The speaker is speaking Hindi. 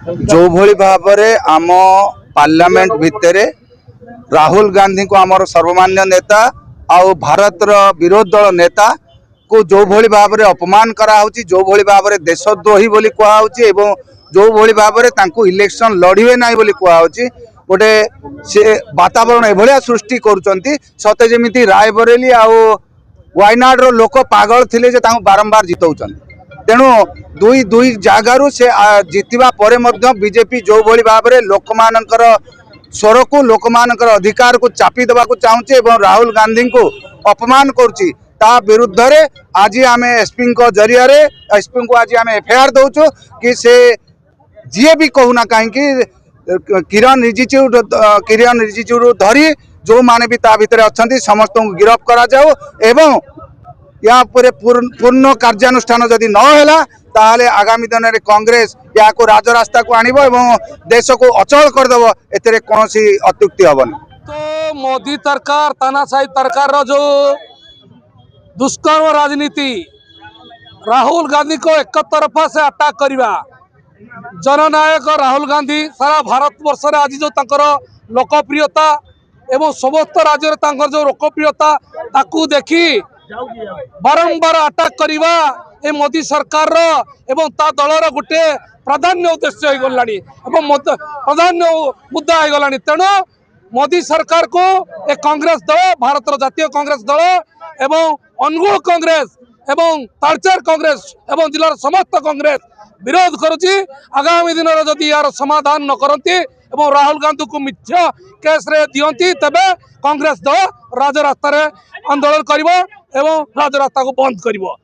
जो भली भाव में आम पार्लियामेंट भितर राहुल गांधी को आमर सर्वमान्य नेता आउ भारत विरोध दल नेता को जो भली भाव में अपमान कराऊँच जो भली भाव में देशद्रोही बोली कहुच्छी एवं जो भली भाव में इलेक्शन लड़े ना बोली कहुच्छी गोटे से वातावरण एभलिया सृष्टि करुँच सते जमी रायबरेली आउ वायनाड लोक पागल थिले जे तांको बारंबार जितौछन तेणु दुई दुई जगार से जितवा परे मध्य बीजेपी जो भली भाव में लोक मानकर स्वर को लोक मानकर अधिकार को चापी देवा को चाहूँचे एवं राहुल गांधी को अपमान करुच्ची ता विरुद्ध रे आज आम एसपी जरिया एसपी को आज आम एफआईआर दौचु कि से जी भी कहूना कहीं किरण रिजिजू धरी जो माने भी ता भितर अच्छा समस्त को गिरफ करा जाओ एवं या पूर्ण कार्यानुष्ठान जदि नहला ताहले आगामी दिन में कांग्रेस या को राजरास्ता को आनिबो एवं देश को अचल करदेव एते कौन अत्युक्ति हेबनी। तो मोदी सरकार तानाशाही सरकार जो दुष्कर्म राजनीति राहुल गांधी को एक तरफा से अटैक करवा जननायक राहुल गांधी सारा भारत वर्ष में आज जो तंकर लोकप्रियता एवं समस्त राज्य में जो लोकप्रियता ताकू देखी बारंबार अटैक करवा ए मोदी सरकार एवं ता दलर गोटे प्राधान्य उद्देश्य हो गलानी एवं प्राधान्य मुद्दा हो गलानी तेणु मोदी सरकार को एक कांग्रेस दल भारत जातीय कांग्रेस दल एवं अनुगुल कांग्रेस एवं तालचेर कांग्रेस एवं जिलार समस्त कांग्रेस विरोध करुच्ची आगामी दिन में जदि यार समाधान न करती एवं राहुल गांधी को मिथ्या केस रे दियंती तबे कांग्रेस दल राजरास्ता आंदोलन करिवो एवं राजरास्ता को बंद करिवो।